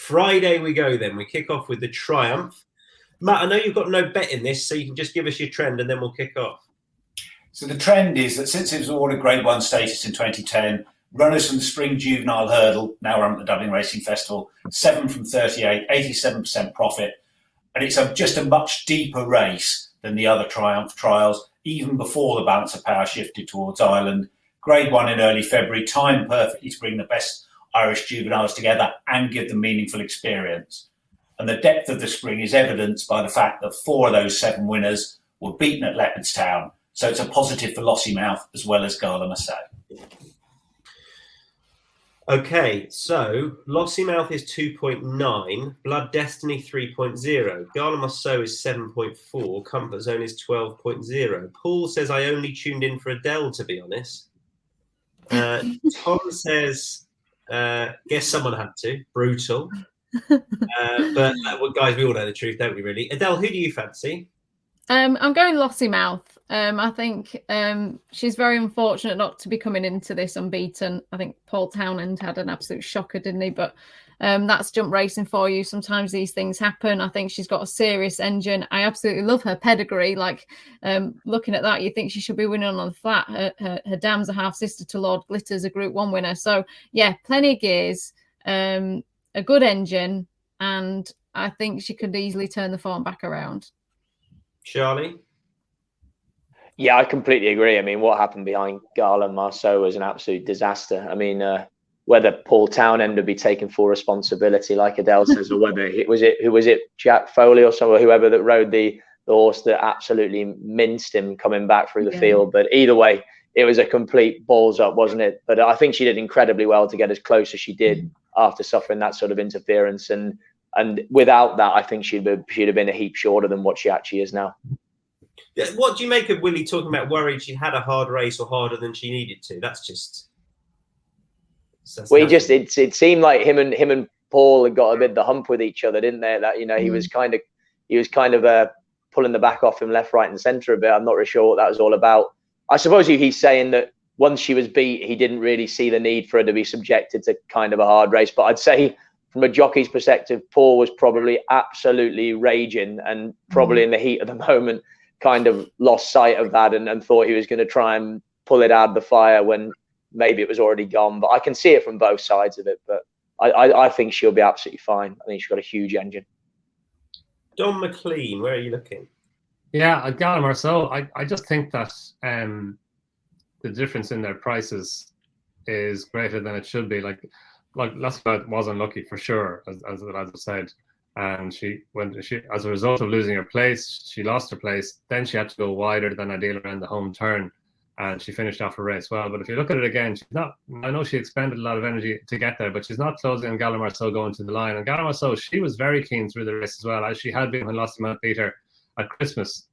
Friday we go then. We kick off with the Triumph. Matt, I know you've got no bet in this, so you can just give us your trend and then we'll kick off. So the trend is that since it was awarded Grade 1 status in 2010, runners from the Spring Juvenile Hurdle, now run at the Dublin Racing Festival, 7 from 38, 87% profit. And it's just a much deeper race than the other Triumph trials, even before the balance of power shifted towards Ireland. Grade 1 in early February, timed perfectly to bring the best Irish juveniles together and give them meaningful experience. And the depth of the spring is evidenced by the fact that 4 of those 7 winners were beaten at Leopardstown. So it's a positive for Lossiemouth as well as Gala Marceau. Okay, so Lossiemouth is 2.9, Blood Destiny 3.0, Gala Marceau is 7.4, Comfort Zone is 12.0. Paul says, I only tuned in for Adele, to be honest. Tom says, guess someone had to. Brutal. But guys, we all know the truth, don't we, really? Adele, who do you fancy? I'm going Lossiemouth. I think she's very unfortunate not to be coming into this unbeaten. I think Paul Townend had an absolute shocker, didn't he? But that's jump racing for you. Sometimes these things happen. I think she's got a serious engine. I absolutely love her pedigree. Like looking at that, you think she should be winning on the flat. Her dam's a half sister to Lord Glitter's a Group 1 winner. So yeah, plenty of gears, a good engine, and I think she could easily turn the form back around. Charlie? Yeah, I completely agree. I mean, what happened behind Gala Marceau was an absolute disaster. I mean, whether Paul Townend would be taking full responsibility, like Adele says, or whether it was Jack Foley or someone, whoever that rode the horse that absolutely minced him coming back through the field. But either way, it was a complete balls up, wasn't it? But I think she did incredibly well to get as close as she did after suffering that sort of interference. And without that, I think she'd have been a heap shorter than what she actually is now. What do you make of Willie talking about worried she had a hard race or harder than she needed to? That's it seemed like him and Paul had got a bit of the hump with each other, didn't they? That he was kind of pulling the back off him left, right, and centre a bit. I'm not really sure what that was all about. I suppose he's saying that once she was beat, he didn't really see the need for her to be subjected to kind of a hard race. But I'd say from a jockey's perspective, Paul was probably absolutely raging and probably in the heat of the moment kind of lost sight of that and thought he was going to try and pull it out of the fire when maybe it was already gone. But I can see it from both sides of it. But I think she'll be absolutely fine. I think she's got a huge engine. Donn McClean, where are you looking? Yeah, Gala Marceau. I just think that the difference in their prices is greater than it should be. Like Lossiemouth was unlucky for sure, as I said. And she as a result of losing her place, she lost her place. Then she had to go wider than ideal around the home turn, and she finished off her race well. But if you look at it again, she's not. I know she expended a lot of energy to get there, but she's not closing on Gala Marceau going to the line. And Gala Marceau, she was very keen through the race as well, as she had been when Lossiemouth beat her at Christmas.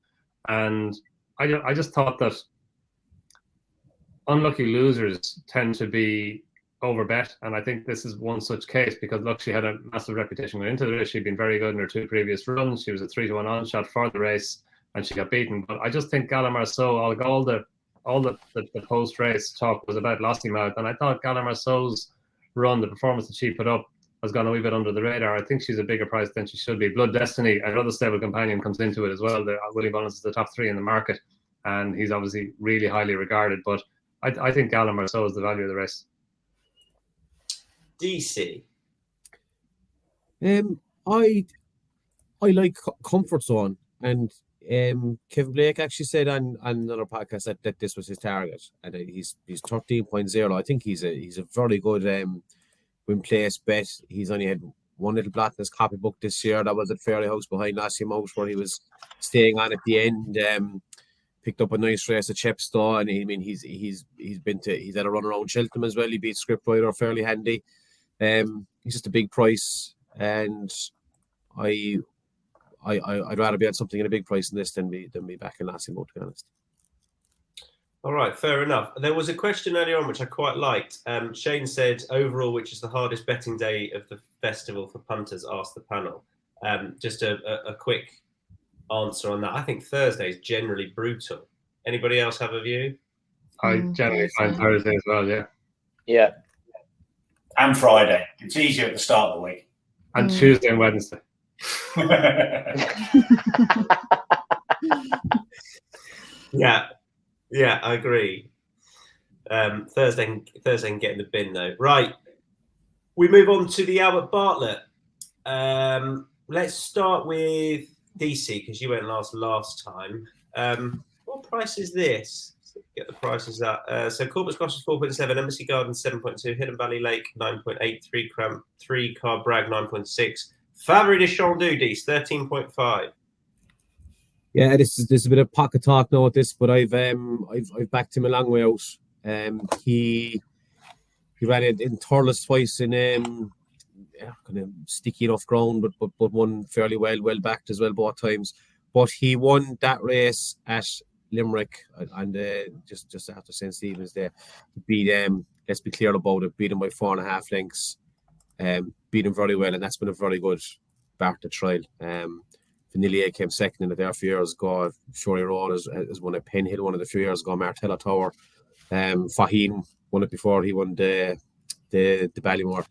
And I just thought that unlucky losers tend to be overbet, and I think this is one such case because look, she had a massive reputation going into the race. She'd been very good in her 2 previous runs. She was a 3-1 onshot for the race, and she got beaten. But I just think Gala Marceau, all the post race talk was about Lossiemouth, and I thought Gala Marceau's run, the performance that she put up, has gone a wee bit under the radar. I think she's a bigger price than she should be. Blood Destiny, another stable companion, comes into it as well. Willie Mullins is the top 3 in the market, and he's obviously really highly regarded. But I think Gala Marceau is the value of the race. Deasy. I like Comfort Zone, and Kevin Blake actually said on another podcast that this was his target, and he's 13.0. I think he's a very good win place bet. He's only had one little blot in his copybook this year. That was at Fairley House behind Lossiemouth, where he was staying on at the end. Picked up a nice race at Chepstow, and he's had a run around Cheltenham as well. He beat Scriptwriter fairly handy. He's just a big price, and I'd rather be at something in a big price than this than be back in Lossiemouth, to be honest. All right, fair enough. There was a question earlier on which I quite liked. Shane said, overall, which is the hardest betting day of the festival for punters? Asked the panel. Just a quick answer on that. I think Thursday is generally brutal. Anybody else have a view? I generally find Thursday as well, yeah. Yeah. And Friday. It's easier at the start of the week. And Tuesday and Wednesday. Yeah, I agree. Thursday can get in the bin though. Right, we move on to the Albert Bartlett. Let's start with Deasy because you went last time. What price is this? Let's get the prices up. So Corbett Squash is 4.7, Embassy Gardens 7.2, Hidden Valley Lake 9.8, 3 Car Bragg 9.6, Favre de Chandu Dees 13.5. Yeah, this is a bit of pocket talk now with this, but I've backed him a long way out. He ran it in Thurles twice in kind of sticky enough ground, but won fairly well backed as well both times. But he won that race at Limerick and just after St. Stephen's Day. Beat let's be clear about it, beat him by 4.5 lengths. Beat him very well, and that's been a very good Bartlett trial. Vanillier came second in it there a few years ago. Shorey Road has won a Penhill one of the few years ago. Martella Tower. Faheen won it before he won the Ballymore.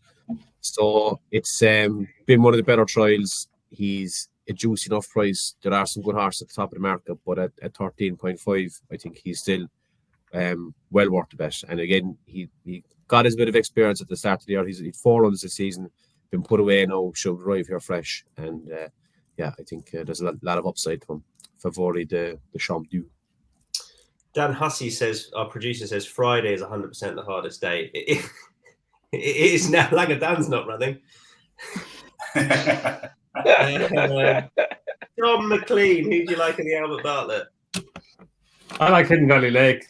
So it's been one of the better trials. He's a juicy enough price. There are some good horses at the top of the market, but at 13.5, I think he's still well worth the bet. And again, he got his bit of experience at the start of the year. He's 4 runs this season, been put away now, should arrive here fresh. And I think there's a lot of upside to him. Favori de Champ-Du. Dan Hussey says, our producer says, Friday is 100% the hardest day. It is now. Dan's not running. John McClean, who do you like in the Albert Bartlett? I like Hidden Valley Lake.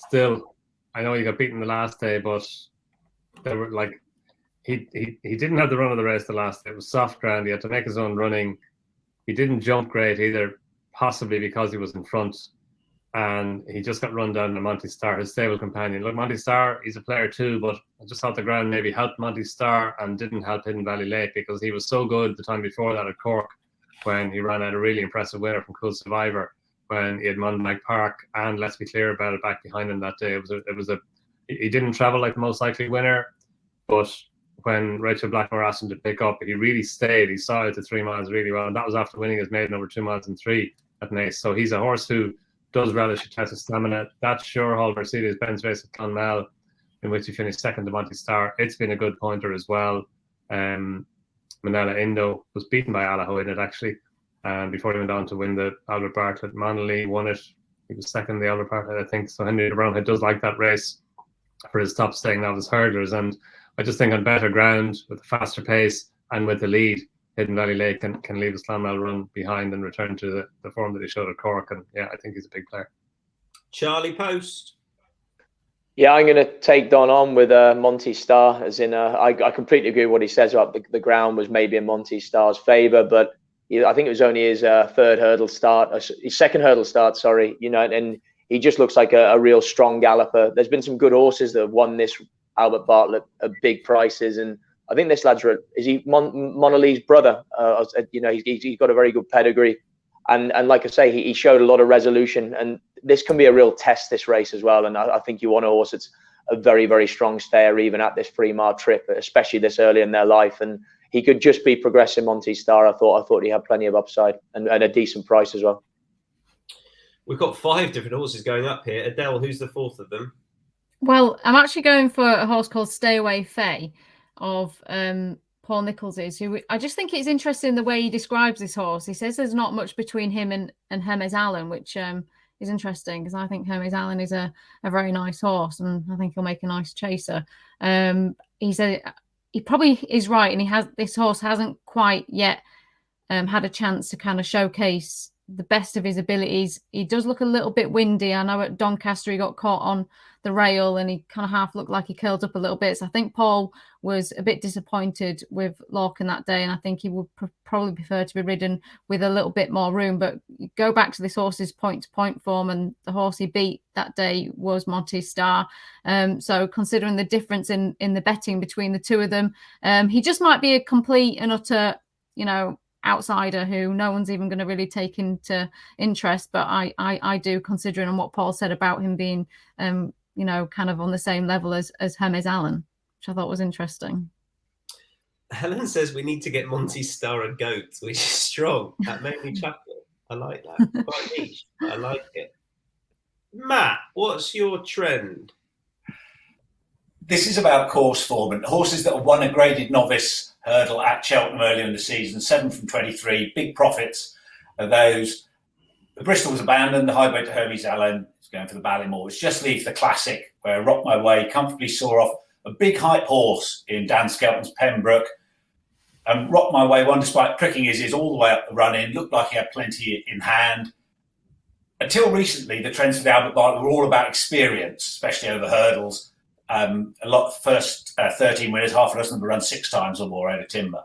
Still, I know he got beaten the last day, but they were like he didn't have the run of the race the last day. It was soft ground. He had to make his own running. He didn't jump great either, possibly because he was in front. And he just got run down to Monty Star, his stable companion. Look, Monty Star, he's a player too, but I just thought the ground maybe helped Monty Star and didn't help Hidden Valley Lake because he was so good the time before that at Cork when he ran out a really impressive winner from Cool Survivor when he had Monmouth Park and Let's Be Clear About It back behind him that day. He didn't travel like the most likely winner, but when Rachel Blackmore asked him to pick up, he really stayed. He saw it to 3 miles really well, and that was after winning his maiden over 2 miles and 3 at Naas. So he's a horse who does relish a test of stamina. That Surehall Mercedes-Benz race at Clonmel, in which he finished second to Monty Star, it's been a good pointer as well. Manila Indo was beaten by Allaho in it actually, before he went on to win the Albert Bartlett. Monolly won it. He was second in the Albert Bartlett, I think. So Henry Brownhead does like that race for his top staying novice hurdlers. And I just think on better ground, with a faster pace and with the lead, Hidden Valley Lake can leave his Clonmel run behind and return to the form that he showed at Cork. And yeah, I think he's a big player. Charlie Post. Yeah, I'm going to take Donn on with Monty Star. As in, I completely agree with what he says about the ground was maybe in Monty Star's favour, but I think it was only his second hurdle start. Sorry, and he just looks like a real strong galloper. There's been some good horses that have won this Albert Bartlett at big prices, and I think this lad's is he Monolly's brother. He's got a very good pedigree, and like I say, he showed a lot of resolution, and this can be a real test, this race as well. And I think you want a horse that's a very, very strong stayer even at this 3-mile trip, especially this early in their life. And he could just be progressing Monty Star. I thought he had plenty of upside and a decent price as well. We've got 5 different horses going up here. Adele, who's the 4th of them? Well, I'm actually going for a horse called Stay Away Faye of Paul Nichols's, who I just think it's interesting the way he describes this horse. He says there's not much between him and Hermes Allen, which is interesting because I think Hermes Allen is a very nice horse and I think he'll make a nice chaser. He probably is right, and this horse hasn't quite yet had a chance to kind of showcase the best of his abilities. He does look a little bit windy. I know at Doncaster he got caught on the rail and he kind of half looked like he curled up a little bit. So I think Paul was a bit disappointed with Larkin that day, and I think he would probably prefer to be ridden with a little bit more room. But go back to this horse's point-to-point form, and the horse he beat that day was Monty Star. So considering the difference in the betting between the two of them, he just might be a complete and utter, outsider who no one's even going to really take into interest. But I do, considering on what Paul said about him being kind of on the same level as Hermes Allen, which I thought was interesting. Helen says we need to get Monty Star a goat, which is strong. That made me chuckle. I like that. Quite niche. I like it. Matt, what's your trend? This is about course form, and horses that have won a graded novice hurdle at Cheltenham earlier in the season, 7 from 23, big profits of those. The Bristol was abandoned, the highway to Herbie's Allen is going for the Ballymore, which just leaves the Classic, where Rock My Way comfortably saw off a big hype horse in Dan Skelton's Pembroke. And Rock My Way won despite pricking his ears all the way up the run-in, looked like he had plenty in hand. Until recently, the trends for the Albert Bartlett were all about experience, especially over hurdles. A lot of first 13 winners, half a dozen have run 6 times or more over timber.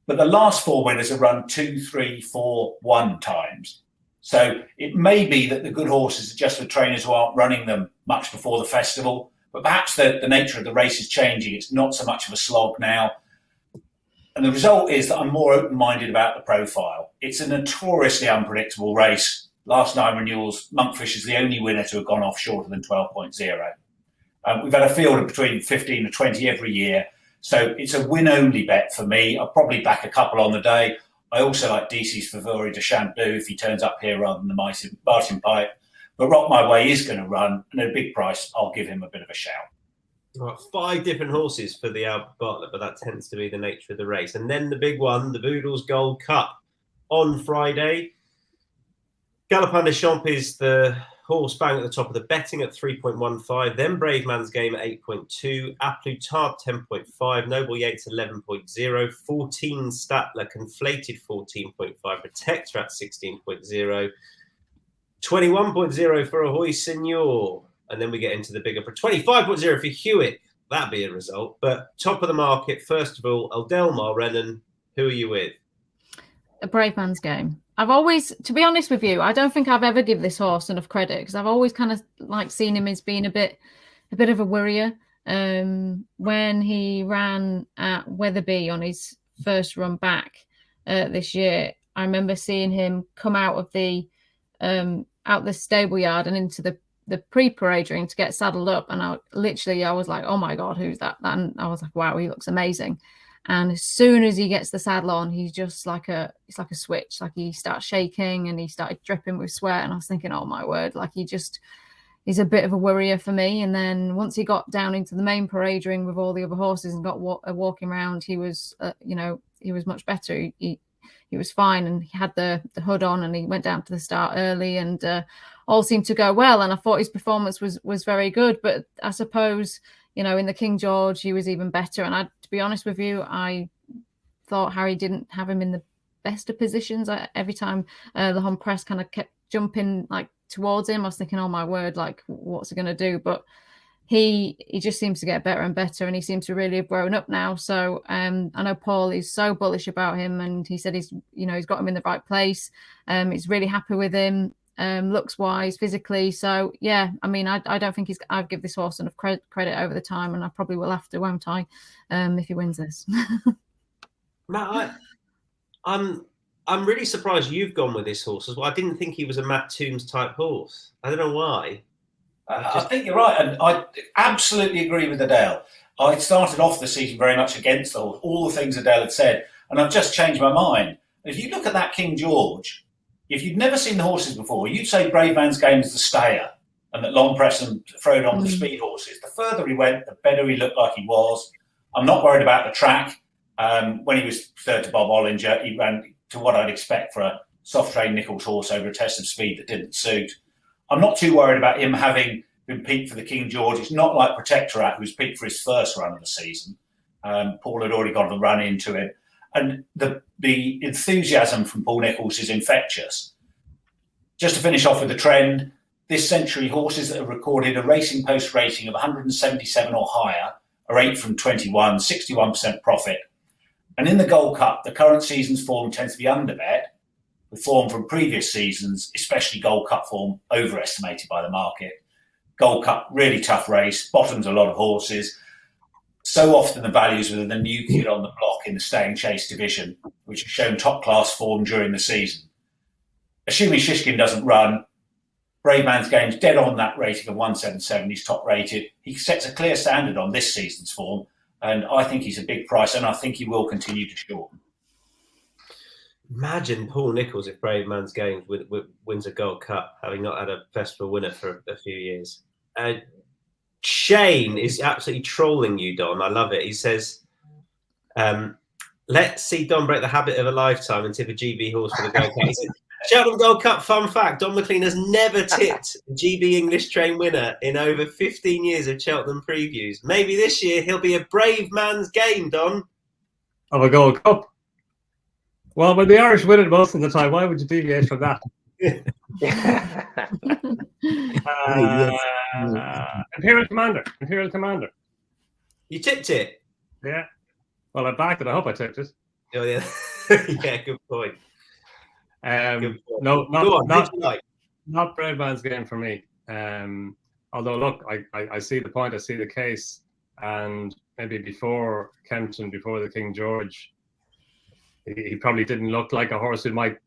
But the last 4 winners have run 2, 3, 4, 1 times. So it may be that the good horses are just for trainers who aren't running them much before the festival, but perhaps the nature of the race is changing. It's not so much of a slog now. And the result is that I'm more open-minded about the profile. It's a notoriously unpredictable race. Last 9 renewals, Monkfish is the only winner to have gone off shorter than 12.0. We've had a field of between 15 and 20 every year. So it's a win-only bet for me. I'll probably back a couple on the day. I also like Deasy's Favori de Champdou if he turns up here rather than the Martin Pipe. But Rock My Way is going to run, and at a big price, I'll give him a bit of a shout. Right, 5 different horses for the Albert Bartlett, but that tends to be the nature of the race. And then the big one, the Boodles Gold Cup on Friday. Galopin des Champs is the horse bang at the top of the betting at 3.15. Then Brave Man's Game at 8.2. A Plus Tard 10.5. Noble Yates 11.0. 14 Statler Conflated 14.5. Protector at 16.0. 21.0 for Ahoy Senor. And then we get into the bigger 25.0 for Hewitt. That'd be a result. But top of the market, first of all, Adele Mulrennan. Who are you with? A Brave Man's Game. I've always, to be honest with you, I don't think I've ever give this horse enough credit because I've always kind of like seen him as being a bit of a worrier. When he ran at Wetherby on his first run back this year, I remember seeing him come out of the stable yard and into the pre-parade ring to get saddled up, and I was like, oh my god, who's that? And I was like, wow, he looks amazing. And as soon as he gets the saddle on, he's just it's like a switch. Like he starts shaking and he started dripping with sweat. And I was thinking, oh my word, like he's a bit of a worrier for me. And then once he got down into the main parade ring with all the other horses and got walking around, he was, he was much better. He was fine, and he had the hood on, and he went down to the start early, and all seemed to go well. And I thought his performance was very good. But I suppose, in the King George, he was even better. And to be honest with you, I thought Harry didn't have him in the best of positions. Every time the home press kind of kept jumping like towards him, I was thinking, oh my word, like what's he going to do? But he just seems to get better and better, and he seems to really have grown up now. So I know Paul is so bullish about him, and he said he's got him in the right place. He's really happy with him. Looks wise, physically. So yeah, I mean, I don't think I'd give this horse enough credit over the time, and I probably will have to, won't I? If he wins this. Matt, I'm really surprised you've gone with this horse as well. I didn't think he was a Matt Toombs type horse. I don't know why. I think you're right, and I absolutely agree with Adele. I started off the season very much against the horse, all the things Adele had said, and I've just changed my mind. If you look at that King George, if you'd never seen the horses before, you'd say Brave Man's Game is the stayer, and that Long Press and Frodon were the speed horses. The further he went, the better he looked like he was. I'm not worried about the track. When he was third to Bob Ollinger, he ran to what I'd expect for a soft-trained Nichols horse over a test of speed that didn't suit. I'm not too worried about him having been peaked for the King George. It's not like Protectorat, who was peaked for his first run of the season. Paul had already got the run into him. And the enthusiasm from Paul Nichols is infectious. Just to finish off with the trend, this century, horses that have recorded a Racing Post rating of 177 or higher are 8 from 21, 61% profit. And in the Gold Cup, the current season's form tends to be underbet, with form from previous seasons, especially Gold Cup form, overestimated by the market. Gold Cup, really tough race, bottoms a lot of horses. So often the values within the new kid on the block in the Stay and Chase division, which have shown top-class form during the season. Assuming Shishkin doesn't run, Brave Man's Game's dead on that rating of 177. He's top-rated. He sets a clear standard on this season's form, And I think he's a big price, and I think he will continue to shorten. Imagine Paul Nicholls if Brave Man's Games wins a Gold Cup, having not had a festival winner for a few years. Shane is absolutely trolling you, Don. I love it. He says, let's see Don break the habit of a lifetime and tip a GB horse for the Gold Cup. He said, Cheltenham Gold Cup, fun fact, Don McClean has never tipped a GB English train winner in over 15 years of Cheltenham previews. Maybe this year he'll be a Brave Man's Game, Don. Of a Gold Cup. Well, when the Irish win it most of the time, why would you deviate from that? Imperial Commander. You tipped it? Yeah. Well, I backed it. I hope I tipped it. Oh, yeah. Yeah, good point. No, not Brave Man's Game for me. Although, look, I see the point. I see the case. And maybe before Kempton, before the King George, he probably didn't look like a horse who might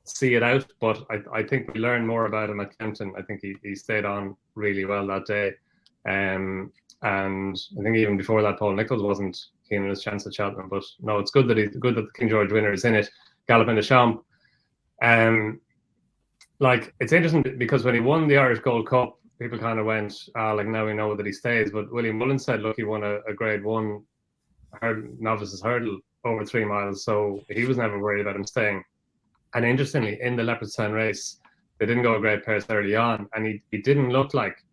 see it out. But I think we learned more about him at Kempton. I think he stayed on really well that day. And I think even before that, Paul Nicholls wasn't keen on his chance at Cheltenham. But no, it's good that the King George winner is in it. Galloping the Champ. Like, it's interesting because when he won the Irish Gold Cup, people kind of went, like, now we know that he stays. But William Mullins said, look, he won a Grade 1 novices hurdle over 3 miles, so he was never worried about him staying. And interestingly, in the Leopardstown race, they didn't go a great pace early on, and he didn't look like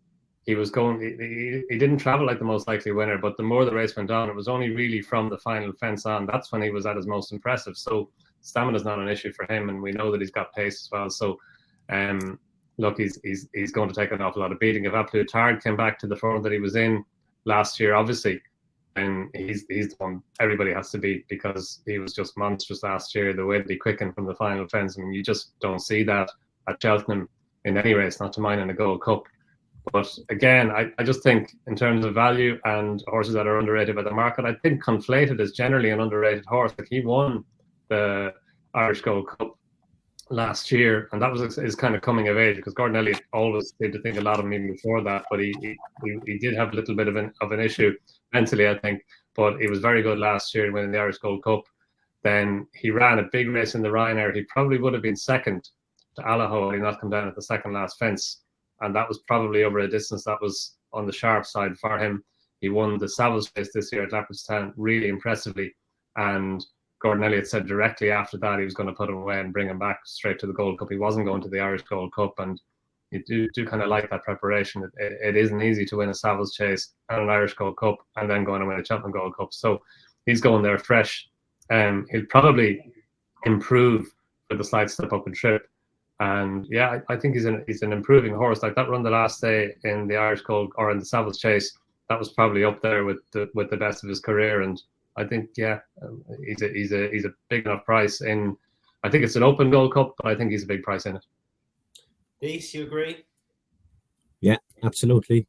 he was going. He didn't travel like the most likely winner. But the more the race went on, it was only really from the final fence on. That's when he was at his most impressive. So stamina is not an issue for him, and we know that he's got pace as well. So, look, he's going to take an awful lot of beating. If Absolute Tard came back to the form that he was in last year, obviously, and he's the one everybody has to beat, because he was just monstrous last year. The way that he quickened from the final fence, I mean, you just don't see that at Cheltenham in any race, not to mind in a Gold Cup. But again, I just think in terms of value and horses that are underrated by the market, I think Conflated is generally an underrated horse. Like, he won the Irish Gold Cup last year, and that was his kind of coming of age, because Gordon Elliott always seemed to think a lot of him even before that, but he did have a little bit of an issue mentally, I think. But he was very good last year winning the Irish Gold Cup. Then he ran a big race in the Ryanair. He probably would have been second to Allaho had he not come down at the second last fence, and that was probably over a distance that was on the sharp side for him. He won the Savills race this year at Leopardstown really impressively, and Gordon Elliott said directly after that he was going to put him away and bring him back straight to the Gold Cup. He wasn't going to the Irish Gold Cup, and you do kind of like that preparation. It isn't easy to win a Savills chase and an Irish Gold Cup and then going to win a Cheltenham Gold Cup. So he's going there fresh. He'll probably improve with a slight step up in trip. And yeah, I think he's an improving horse. Like that run the last day in the Irish Gold or in the Savills chase, that was probably up there with the best of his career. And I think he's a big enough price in. I think it's an open Gold Cup, but I think he's a big price in it. Deasy, you agree? Yeah, absolutely.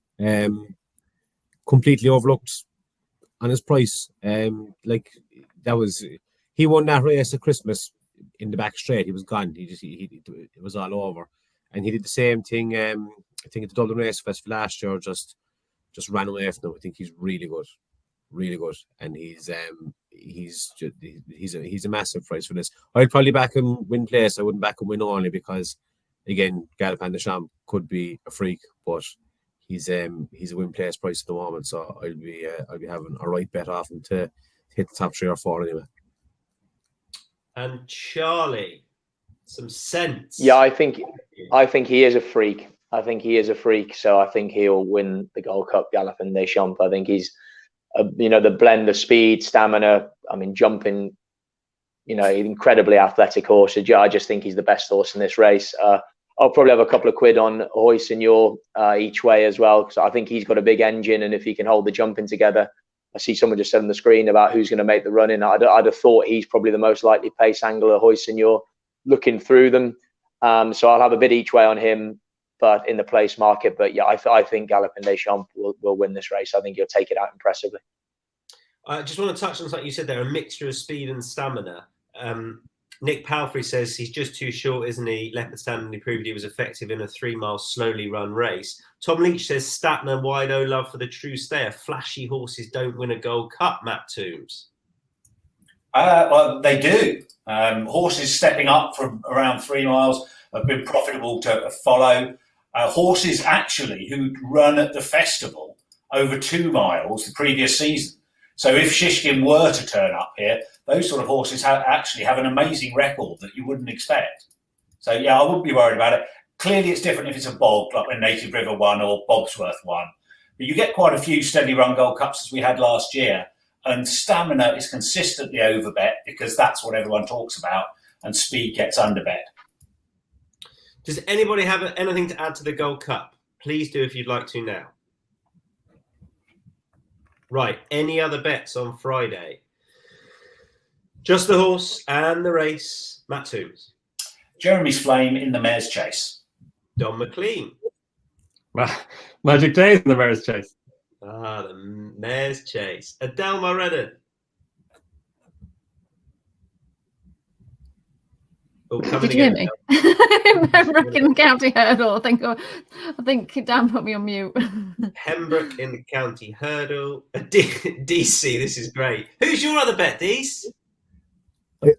Completely overlooked on his price. Like that was, he won that race at Christmas in the back straight. He was gone. It was all over, and he did the same thing. I think at the Dublin Race Festival last year, just ran away from him. I think he's really good, and he's a massive price for this. I'd probably back him win place. I wouldn't back him win only because, again, Galopin Des Champs could be a freak, but he's a win place price at the moment. So I'll be having a right bet off him to hit the top 3 or 4 anyway. And Charlie, some sense. Yeah, I think he is a freak. So I think he'll win the Gold Cup Galopin Des Champs. I think he's, the blend of speed, stamina. I mean, jumping, incredibly athletic horse. I just think he's the best horse in this race. I'll probably have a couple of quid on Hoy Senor each way as well, because I think he's got a big engine, and if he can hold the jumping together. I see someone just said on the screen about who's going to make the run in. I'd have thought he's probably the most likely pace angler, Hoy Senor, looking through them. So I'll have a bit each way on him, but in the place market. But yeah, I think Galopin Des Champs will win this race. I think he'll take it out impressively. I just want to touch on something you said there, a mixture of speed and stamina. Nick Palfrey says he's just too short, isn't he? Leopard Stanley proved he was effective in a 3-mile slowly run race. Tom Leach says Statner, wide O love for the true stayer. Flashy horses don't win a Gold Cup, Matt Toombs. Well, they do. Horses stepping up from around 3 miles have been profitable to follow. Horses actually who run at the festival over 2 miles the previous season. So if Shishkin were to turn up here, those sort of horses actually have an amazing record that you wouldn't expect. So, yeah, I wouldn't be worried about it. Clearly, it's different if it's a bog, like when Native River won or Bobsworth won. But you get quite a few steady run Gold Cups as we had last year. And stamina is consistently overbet because that's what everyone talks about. And speed gets underbet. Does anybody have anything to add to the Gold Cup? Please do if you'd like to now. Right, any other bets on Friday? Just the horse and the race. Matt Toombs. Jeremy's Flame in the Mare's Chase. Donn McClean. Magic Days in the Mare's Chase. The Mare's Chase. Adele Mulrennan. Oh, Did you hear me? Pembroke in the County Hurdle. I think Dan put me on mute. Pembroke in the County Hurdle. Deasy, this is great. Who's your other bet, Deas?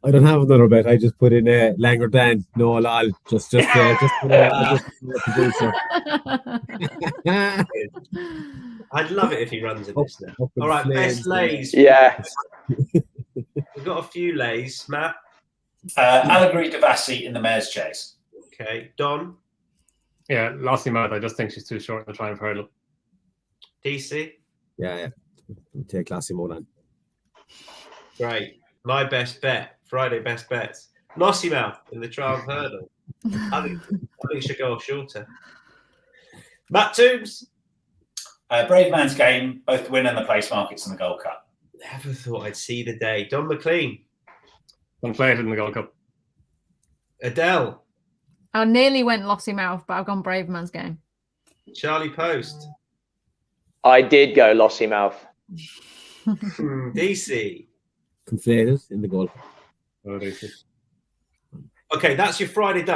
I don't have another bet. I just put in Langer Dan. No, lol. Just I'd love it if he runs in this now. All right, best lays. Yeah. We've got a few lays, Matt. Allegory Deasy in the Mare's Chase. Okay, Donn. Yeah, Lossy Mouth. I just think she's too short in the Triumph Hurdle. DC. Yeah. Take Lassie Moran. Great. My best bet. Friday best bets. Lossymouth in the Triumph Hurdle. I think it should go off shorter. Matt Toombs. Brave Man's Game, both the win and the place markets in the Gold Cup. Never thought I'd see the day. Donn McClean. Unplayed in the Gold Cup. Adele. I nearly went Lossymouth, but I've gone Brave Man's Game. Charlie Poste. I did go Lossy Mouth. DC. Conflated in the goal. Oh, they see. Okay, that's your Friday done.